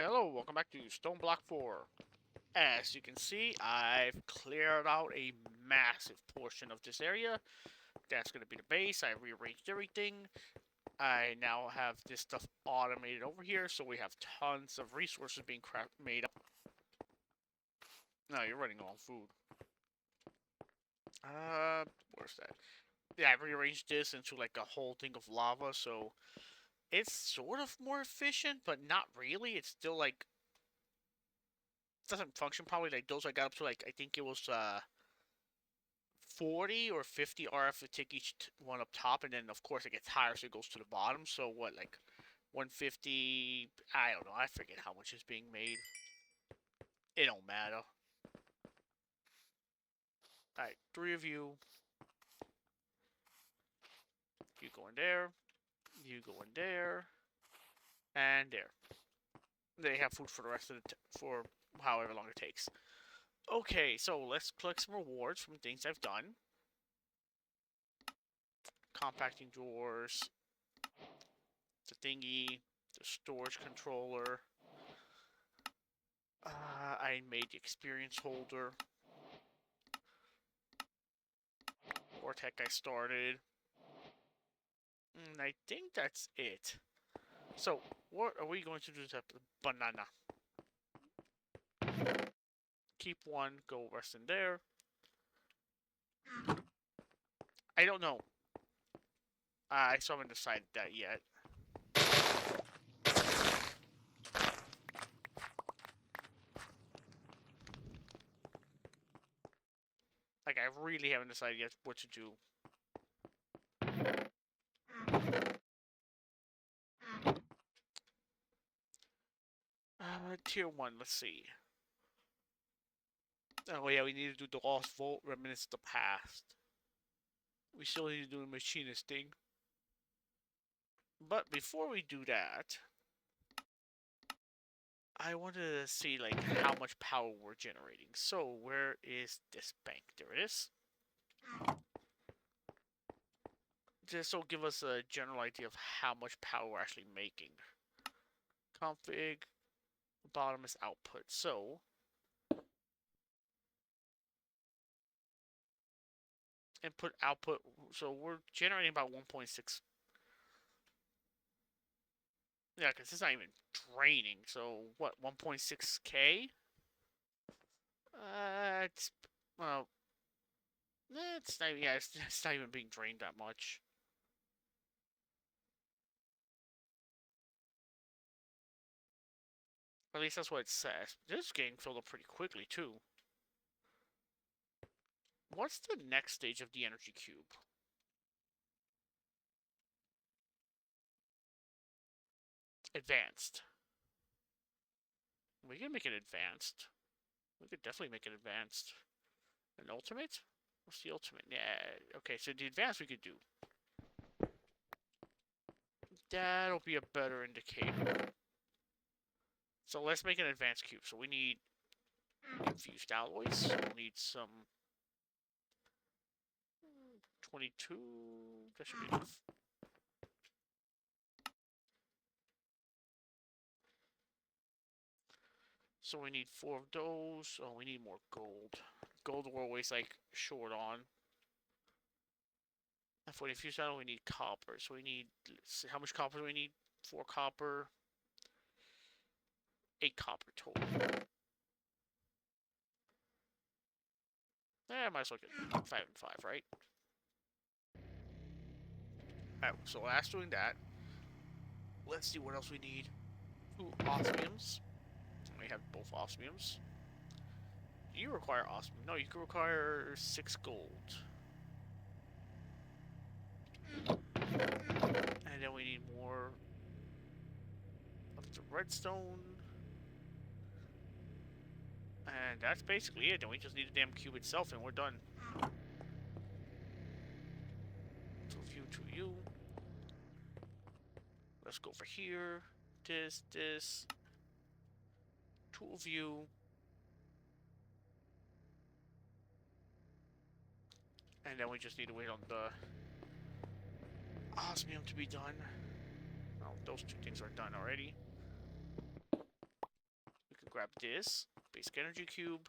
Hello, welcome back to Stone Block 4. As you can see, I've cleared out a massive portion of this area. That's going to be the base. I rearranged everything. I now have this stuff automated over here, so we have tons of resources being made up. No, you're running low on food. Where's that? Yeah, I rearranged this into like a whole thing of lava, so it's sort of more efficient, but not really. It's still like doesn't function probably like those I got up to like I think it was 40 or 50 RF to take each one up top, and then of course it gets higher, so it goes to the bottom. So what, like 150? I don't know. I forget how much is being made. It don't matter. All right, three of you. You go in there. You go in there, and there. They have food for the rest of the for however long it takes. Okay, so let's collect some rewards from things I've done. Compacting drawers, the thingy, the storage controller. I made the experience holder. Vortec I started. And I think that's it. So, what are we going to do to the banana? Keep one, go rest in there. I don't know. I still haven't decided that yet. Like, I really haven't decided yet what to do. Tier 1, let's see. Oh yeah, we need to do the Lost Vault, Reminisce the Past. We still need to do the Machinist thing. But before we do that, I wanted to see like how much power we're generating. So where is this bank? There it is. This will give us a general idea of how much power we're actually making. Config, bottom is output. So input output. So we're generating about 1.6. Yeah, because it's not even draining. So what? 1.6K. It's well, it's not. Yeah, it's not even being drained that much. At least that's what it says. This is getting filled up pretty quickly too. What's the next stage of the energy cube? Advanced. We can make it advanced. We could definitely make it advanced. An ultimate? What's the ultimate? Yeah. Okay, so the advanced we could do. That'll be a better indicator. So let's make an advanced cube. So we need infused alloys. We'll need some 22. That should be enough. So we need 4 of those. Oh, we need more gold. Gold we're always like short on. And for the infused alloy, we need copper. So we need, let's see, how much copper do we need? 4 copper. 8 copper total. I might as well get 5 and 5, right? Alright, so after doing that, let's see what else we need. 2 osmiums. We have both osmiums. Do you require osmium? No, you can require 6 gold. And then we need more of the redstone. And that's basically it. Then we just need the damn cube itself and we're done. 2 of you, 2 of you. Let's go for here. This. 2 of you. And then we just need to wait on the osmium to be done. Oh, those 2 things are done already. grab this. Basic energy cube.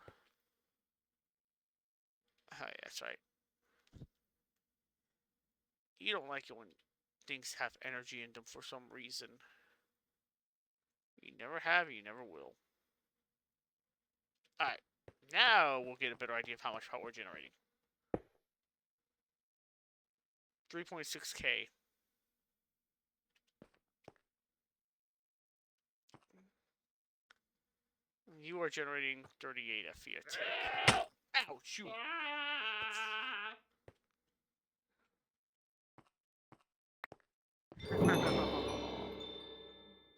Oh, yeah, that's right. You don't like it when things have energy in them for some reason. You never have, you never will. Alright. Now we'll get a better idea of how much power we're generating. 3.6k. You are generating 38 FE a tick. Ow, shoot.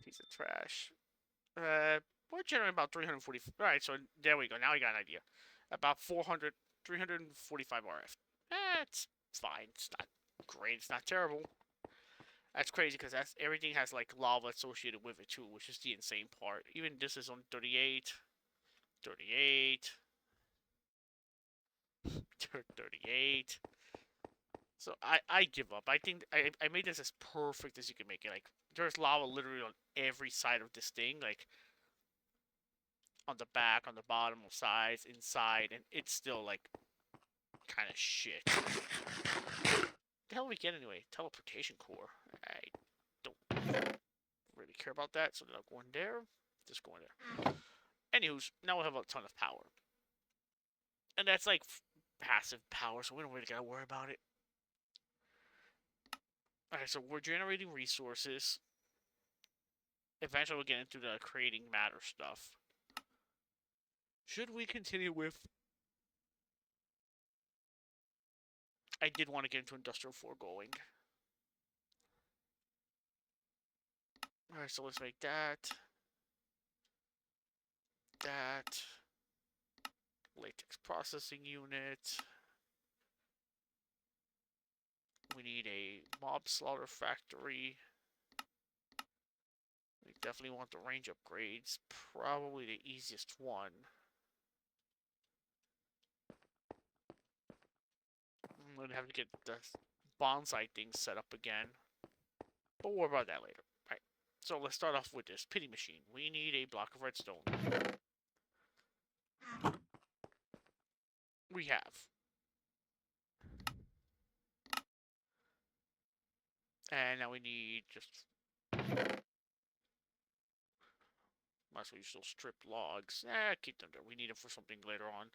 Piece of trash. We're generating about 340. Alright, so there we go. Now we got an idea. About 345 RF. It's fine. It's not great. It's not terrible. That's crazy because that's everything has like lava associated with it too, which is the insane part. Even this is on 38, 38, 38. So I give up. I think I made this as perfect as you can make it. Like there's lava literally on every side of this thing, like on the back, on the bottom, sides, inside, and it's still like kind of shit. What the hell do we get anyway? Teleportation core. I don't really care about that, so they'll go in there. Just go in there. Anywho's, now we'll have a ton of power. And that's like passive power, so we don't really gotta worry about it. Alright, so we're generating resources. Eventually we'll get into the creating matter stuff. Should we continue with... I did want to get into Industrial Foregoing. Alright, so let's make that. That. Latex processing unit. We need a mob slaughter factory. We definitely want the range upgrades. Probably the easiest one. I'm going to have to get the bonsai thing set up again. But we'll worry about that later. Alright, so let's start off with this pity machine. We need a block of redstone. We have. And now we need just... Might as well use those stripped logs. Keep them there. We need them for something later on.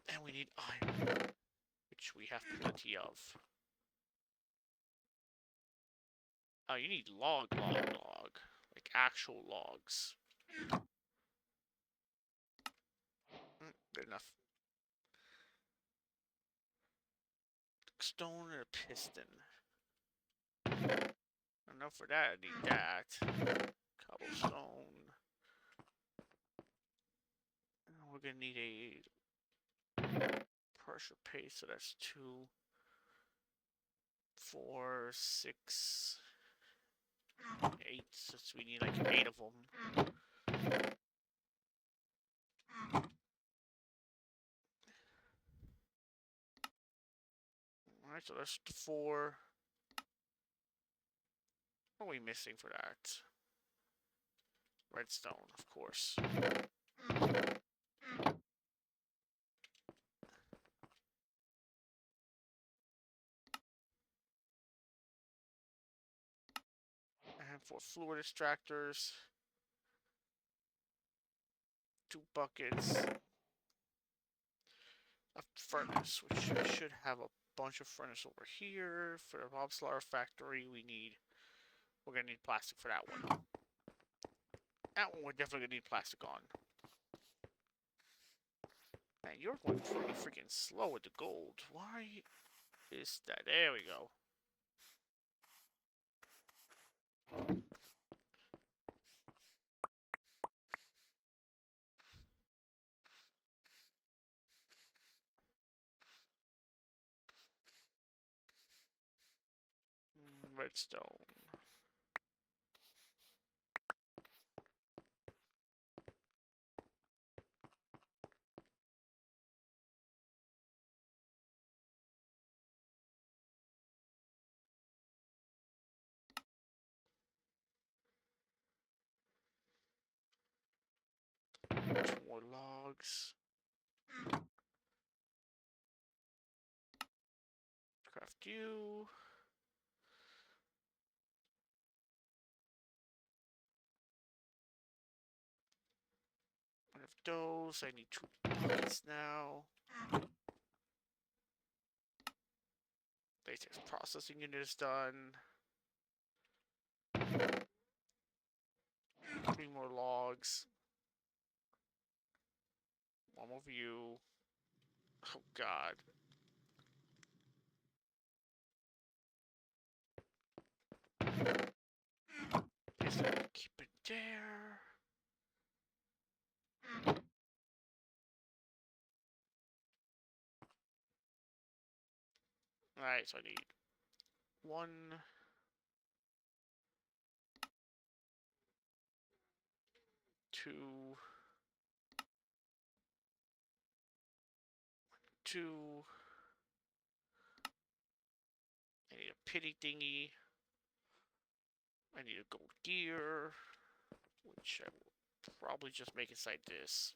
And we need iron, which we have plenty of. Oh, you need log. Like actual logs. Good enough. Stone and a piston. Enough for that, I need that. Cobblestone. And we're gonna need a pressure paste, so that's 2, 4, 6, 8, so we need like 8 of them. Alright, so that's 4. What are we missing for that? Redstone, of course. And 4 fluid extractors. 2 buckets. A furnace, which we should have a bunch of furnace over here. For the mob slaughter factory, we're gonna need plastic for that one. That one we're definitely gonna need plastic on. Man, you're going pretty freaking slow with the gold. Why is that? There we go. Redstone. Two more logs. Craft you. I have those. I need 2 buckets now. Latex processing unit is done. 3 more logs. 1 more view. Oh god. Just keep it there. Alright, so I need 1, 2, 2. I need a pity thingy. I need a gold gear, which I will probably just make inside this.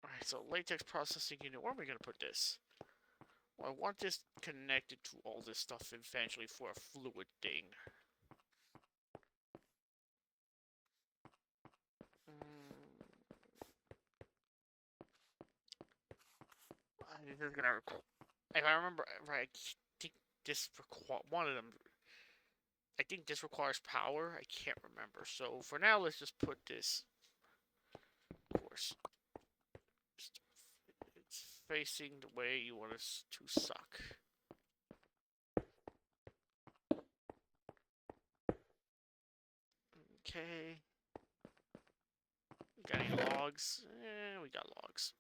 Alright, so latex processing unit. Where am I going to put this? Well, I want this connected to all this stuff eventually for a fluid thing. This is gonna require. If I remember right, I think this one of them. I think this requires power. I can't remember. So for now, let's just put this. Of course, it's facing the way you want us to suck. Okay. Got any logs? We got logs.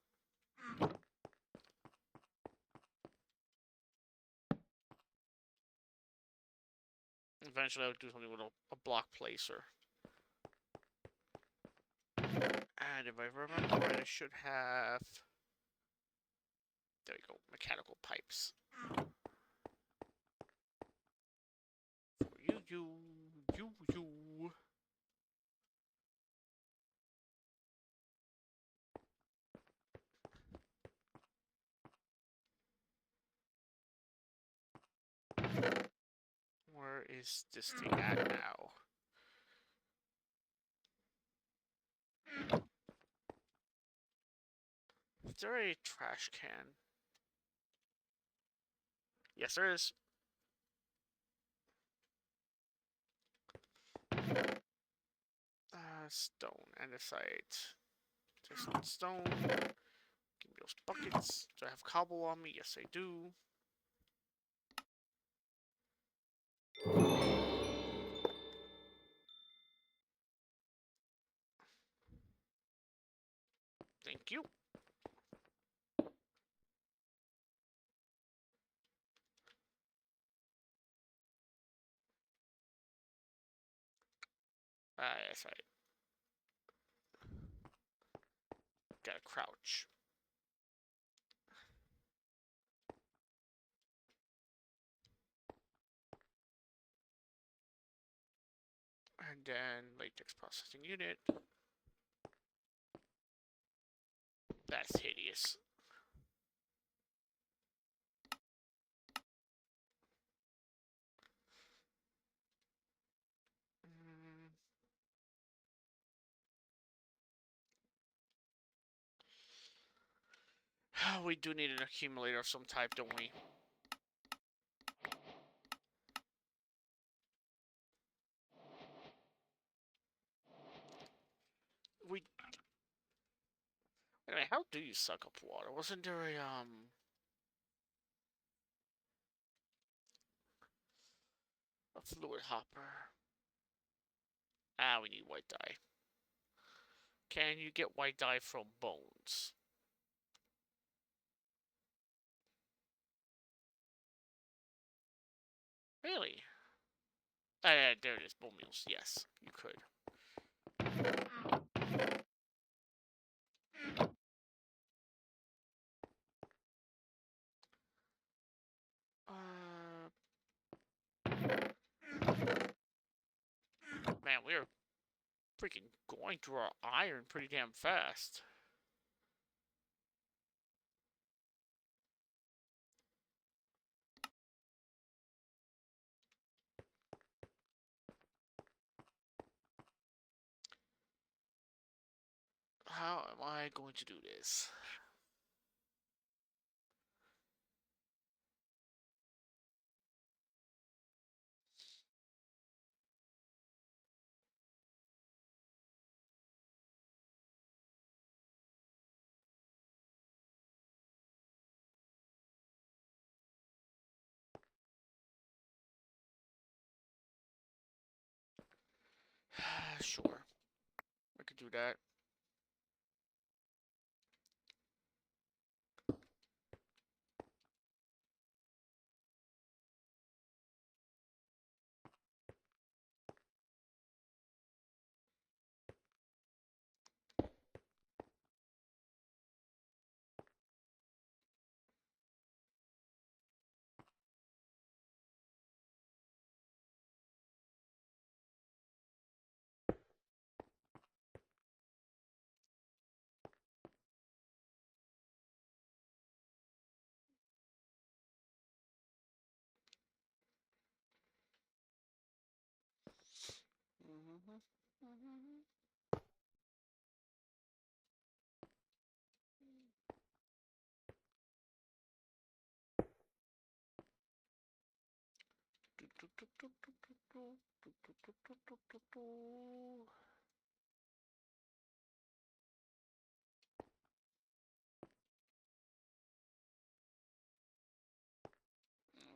Eventually, I'll do something with a block placer. And if I remember right, I should have. There we go. Mechanical pipes. For you. Where is this thing at now? Is there a trash can? Yes, there is. Stone, andesite. There's stone. Give me those buckets. Do I have cobble on me? Yes, I do. Thank you. Yes, right. Gotta crouch. And then latex processing unit. That's hideous. We do need an accumulator of some type, don't we? Anyway, how do you suck up water? Wasn't there a fluid hopper? We need white dye. Can you get white dye from bones? Really? There it is, bone meals. Yes, you could. Man, we are freaking going through our iron pretty damn fast. How am I going to do this? Sure, I could do that.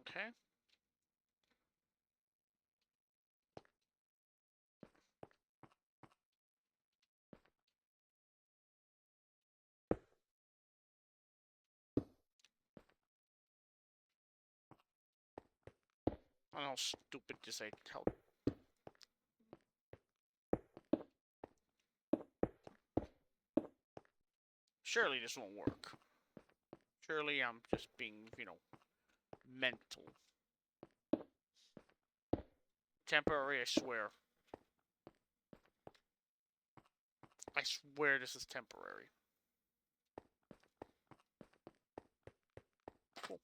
Okay. I know how stupid this ain't. How surely this won't work. Surely I'm just being, mental. Temporary, I swear. I swear this is temporary. Cool.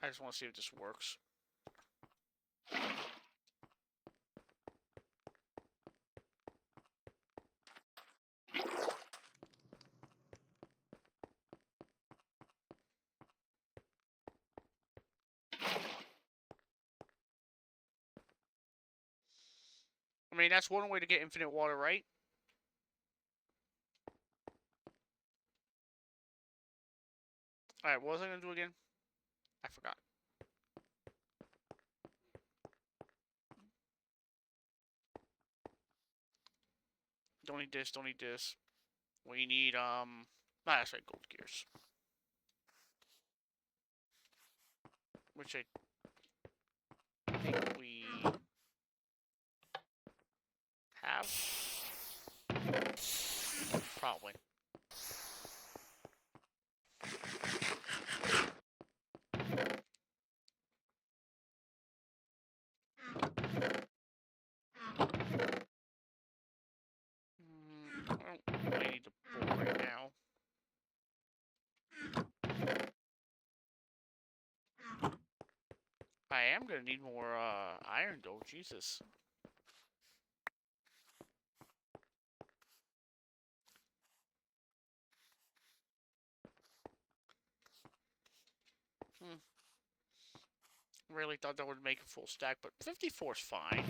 I just want to see if this works. I mean, that's one way to get infinite water, right? Alright, what was I going to do again? I forgot. Don't need this, don't need this. We need, that's right, gold gears. Which I think we have. Probably. I don't really need the bowl right now. I am gonna need more iron though, Jesus. Really thought that would make a full stack, but 54 is fine.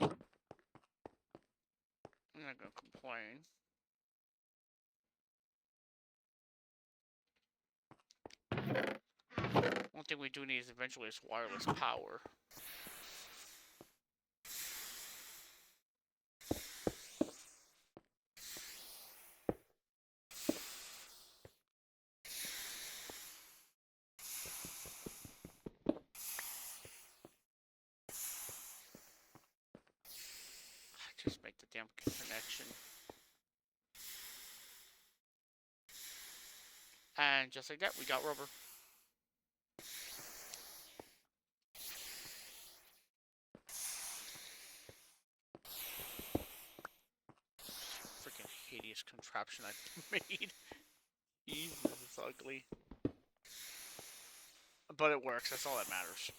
I'm not gonna complain. One thing we do need is eventually is wireless power. Just make the damn connection. And just like that, we got rubber. ugliest contraption I've made. Jesus, it's ugly. But it works, that's all that matters.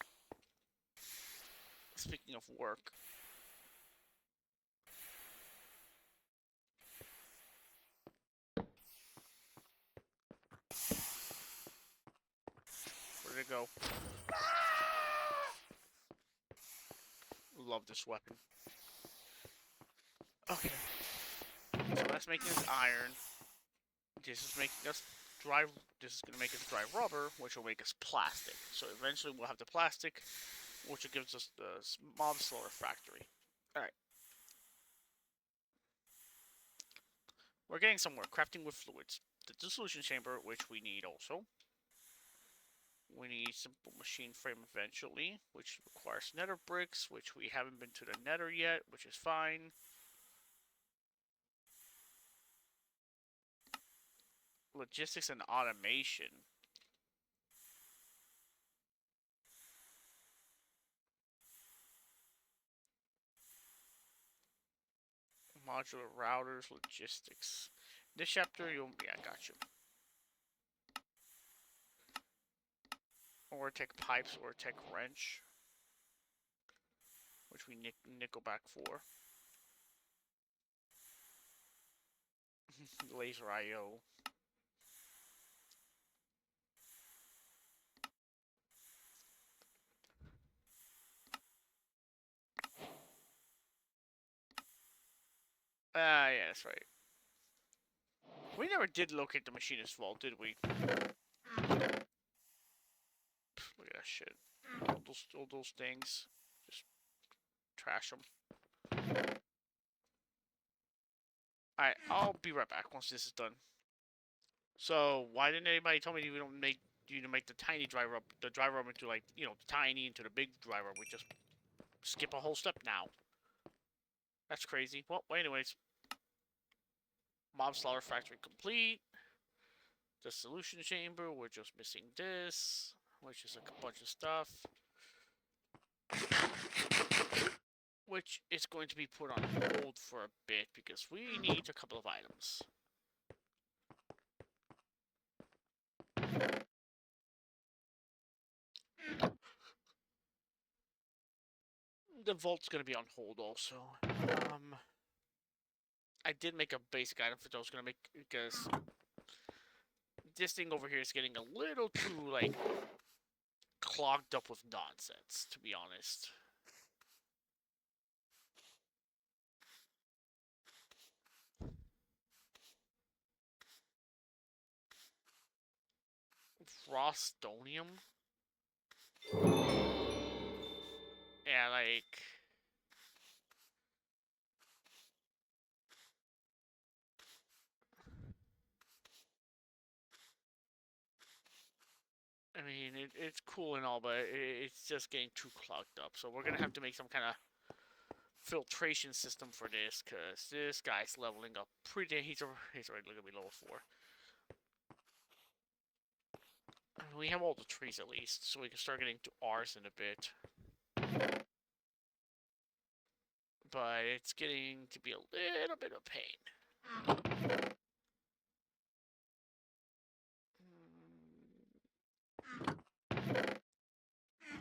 Speaking of work. Where did it go? Love this weapon. Okay. So that's making us iron. This is making us dry. This is going to make us dry rubber, which will make us plastic. So eventually we'll have the plastic, which gives us the mob slaughter factory. Alright. We're getting somewhere. Crafting with fluids. The dissolution chamber, which we need also. We need simple machine frame eventually, which requires nether bricks, which we haven't been to the nether yet, which is fine. Logistics and automation. Modular routers, logistics. This chapter, you'll... Yeah, I got you. Or tech pipes, or tech wrench. Which we nickel back for. Laser IO. Ah, yeah, that's right. We never did locate the machinist vault, did we? Pfft, look at that shit. All those things. Just trash them. Alright, I'll be right back once this is done. So, why didn't anybody tell me you don't make you to make the tiny dry rub, the dry rub into, like, you know, the tiny into the big dry rub? We just skip a whole step now. That's crazy. Well, anyways. Mob slaughter factory complete. The solution chamber, we're just missing this, which is like a bunch of stuff. Which is going to be put on hold for a bit because we need a couple of items. The vault's going to be on hold also. I did make a basic item for those going to make, because this thing over here is getting a little too, like, clogged up with nonsense, to be honest. Frostonium? Yeah, like... I mean, it's cool and all, but it's just getting too clogged up. So we're going to have to make some kind of filtration system for this, because this guy's leveling up pretty... He's already going to be level 4. We have all the trees at least, so we can start getting to ours in a bit. But it's getting to be a little bit of pain.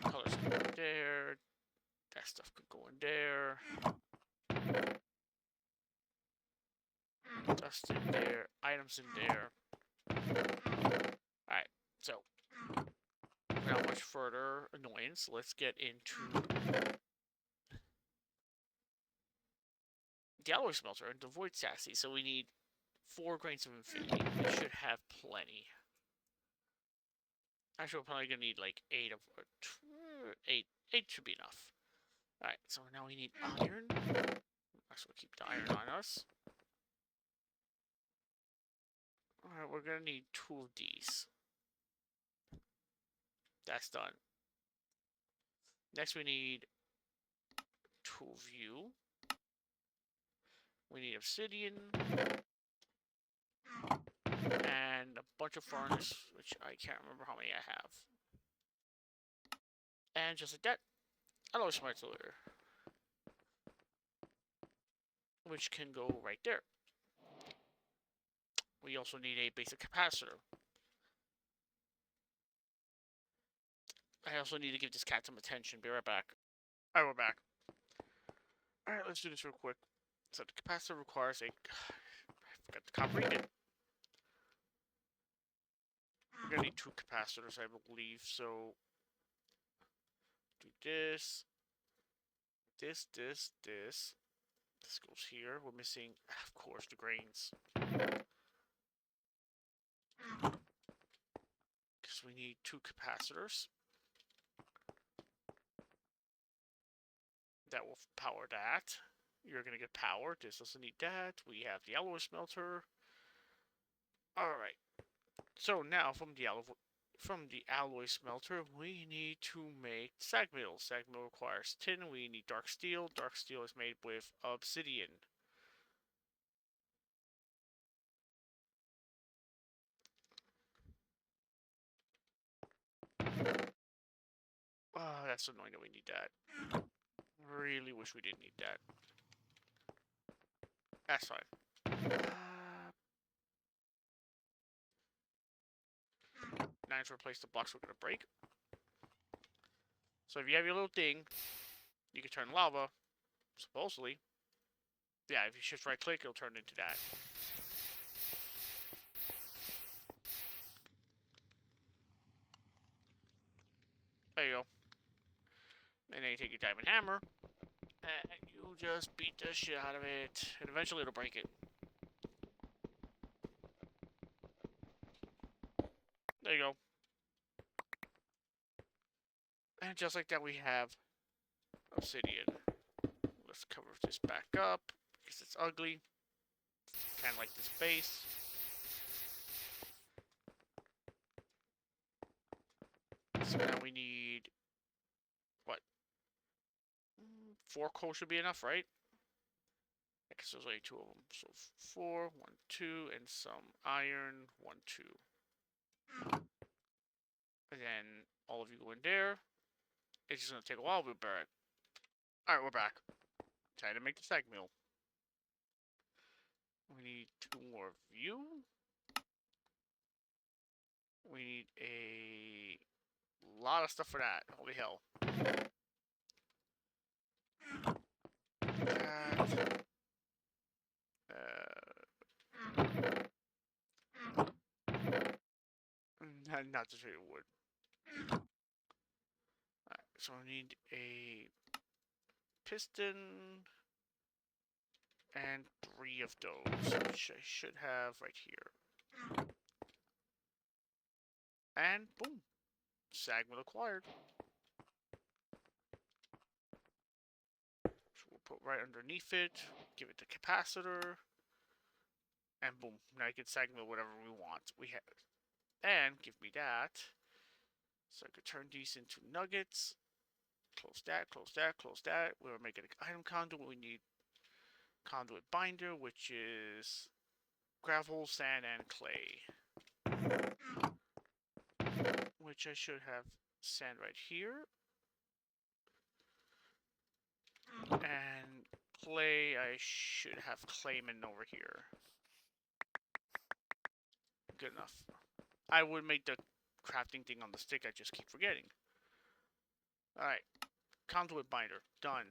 Colors can go in there. That stuff could go in there. Dust in there. Items in there. Alright, so. Without much further annoyance, let's get into the alloy smelter and the void sassy. So we need 4 grains of infinity. We should have plenty. Actually, we're probably gonna need like 8 of 8. 8 should be enough. Alright, so now we need iron. So we'll keep the iron on us. Alright, we're gonna need 2 of these. That's done. Next we need 2 of you. We need obsidian. And a bunch of furnace, which I can't remember how many I have. And just like that, alloy smelter, which can go right there. We also need a basic capacitor. I also need to give this cat some attention. Be right back. Alright, we're back. Alright, let's do this real quick. So the capacitor requires a... I forgot to comprehend it. We're gonna need 2 capacitors, I believe, so... Do this. This. This goes here. We're missing, of course, the grains. Because we need 2 capacitors. That will power that. You're going to get power. This doesn't need that. We have the alloy smelter. Alright. So now from the alloy smelter, we need to make sag mill. Sag mill requires tin. We need dark steel. Dark steel is made with obsidian. Oh, that's annoying that we need that. Really wish we didn't need that. That's fine. Now to replace the blocks we're going to break. So if you have your little thing, you can turn lava, supposedly. Yeah, if you shift right click, it'll turn into that. There you go. And then you take your diamond hammer, and you just beat the shit out of it. And eventually it'll break it. There you go. And just like that, we have obsidian. Let's cover this back up, because it's ugly. Kind of like this base. So now we need... what? 4 coal should be enough, right? Because there's only 2 of them. So 4, 1, 2, and some iron, 1, 2. And then all of you go in there. It's just gonna take a while. We'll be back. Alright, we're back. Time to make the sag mill. We need 2 more of you. We need a lot of stuff for that. Holy hell. Not to show you wood. Alright, so I need a piston and 3 of those, which I should have right here. And boom, sag mill acquired. So we'll put right underneath it, give it the capacitor, and boom, now you can sag mill whatever we want. We have, and give me that, so I could turn these into nuggets. Close that, close that, close that. We're making an item conduit. We need conduit binder, which is gravel, sand, and clay. Which I should have sand right here. And clay, I should have clayman over here. Good enough. I would make the crafting thing on the stick, I just keep forgetting. Alright. Conduit binder. Done.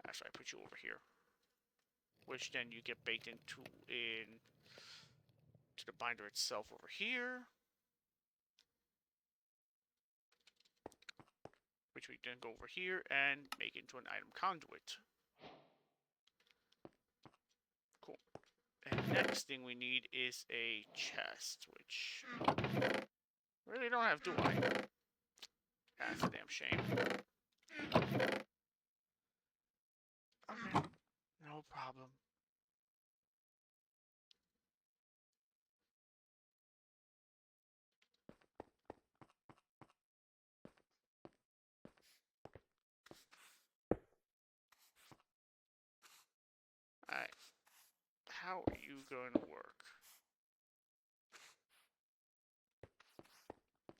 Actually, I put you over here. Which then you get baked into to the binder itself over here. Which we then go over here and make it into an item conduit. Cool. And next thing we need is a chest, which really don't have, do I? That's a damn shame. Okay, no problem. Alright. How are you going to work?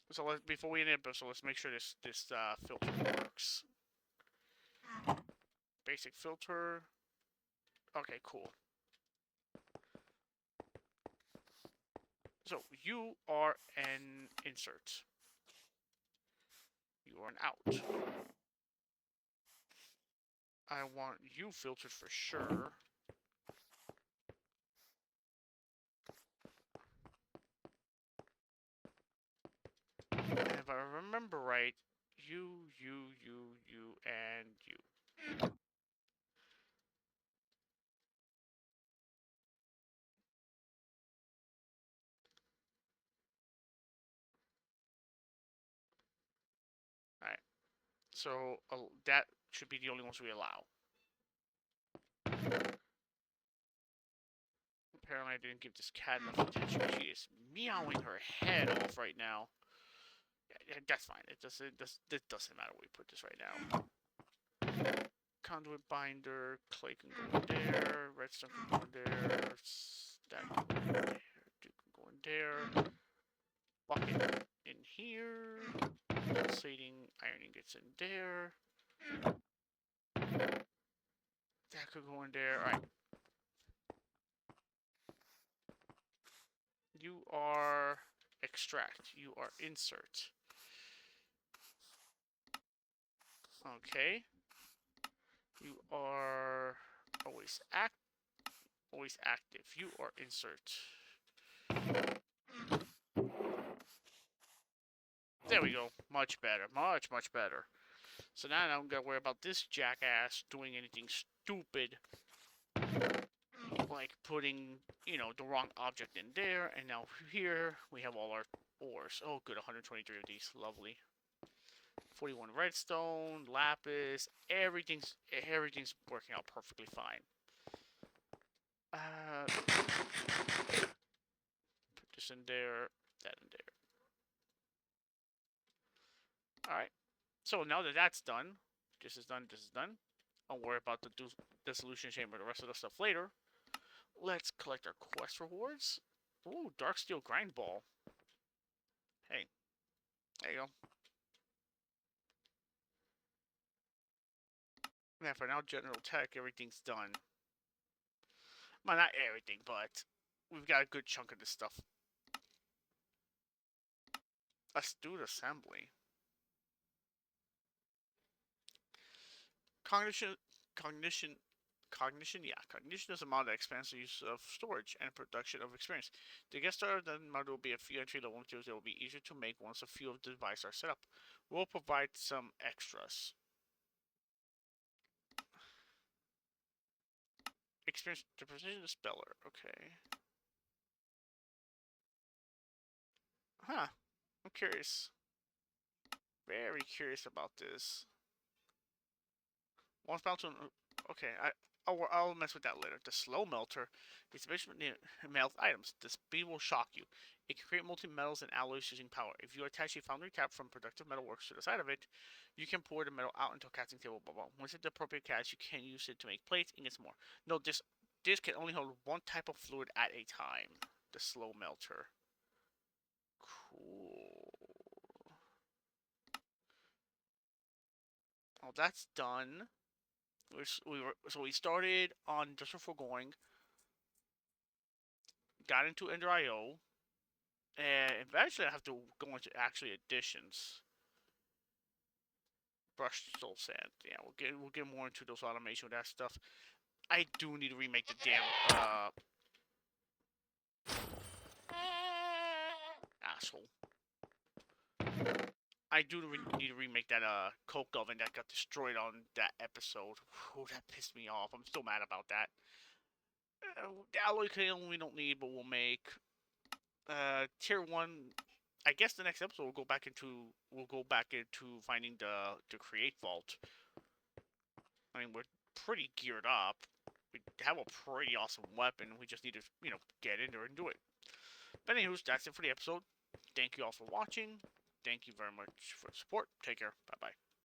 So before we end it, so let's make sure this filter works. Basic filter. Okay, cool. So you are an insert. You are an out. I want you filtered for sure. And if I remember right, you, and you. Alright. So that should be the only ones we allow. Apparently I didn't give this cat enough attention. She is meowing her head off right now. Yeah, that's fine. It doesn't matter where we put this right now. Conduit binder, clay can go in there, redstone can go in there, that can go in there, two can go in there, bucket in here, pulsating ironing gets in there, that could go in there. Alright. You are extract, you are insert. Okay. You are always active. You are insert. There we go. Much better. Much, much better. So now I don't gotta worry about this jackass doing anything stupid. Like putting, the wrong object in there. And now here we have all our ores. Oh, good. 123 of these. Lovely. 41 redstone, lapis. Everything's working out perfectly fine. Put this in there. That in there. Alright. So now that that's done, this is done, I'll worry about the dissolution chamber, the rest of the stuff later. Let's collect our quest rewards. Ooh, dark steel grind ball. Hey, there you go. Yeah, for now, general tech, everything's done. Well, not everything, but we've got a good chunk of this stuff. Astute assembly. Cognition, cognition is a mod that expands the use of storage and production of experience. To get started, then mod will be a few entry level materials that will be easier to make once a few of the devices are set up. We'll provide some extras. Experience the precision speller. Okay. Huh. I'm curious. Very curious about this. Once melted. Okay, I'll mess with that later. The slow melter is basically melt items. The speed will shock you. It can create multi-metals and alloys using power. If you attach a foundry cap from productive metalworks to the side of it, you can pour the metal out into a casting table. Blah, blah. Once it's the appropriate cast, you can use it to make plates, ingots, more. No, this can only hold one type of fluid at a time. The slow melter. Cool. Oh, that's done. So we started on just before going, got into Ender IO, and eventually I have to go into actually additions. Brushed soul sand. Yeah, we'll get more into those automation with that stuff. I do need to remake the damn asshole. I do need to remake that coke oven that got destroyed on that episode. Whew, that pissed me off. I'm still mad about that. The alloy kiln we don't need, but we'll make. Tier 1. I guess the next episode we'll go back into finding the create vault. I mean, we're pretty geared up. We have a pretty awesome weapon. We just need to, get in there and do it. But anywho, that's it for the episode. Thank you all for watching. Thank you very much for the support. Take care. Bye-bye.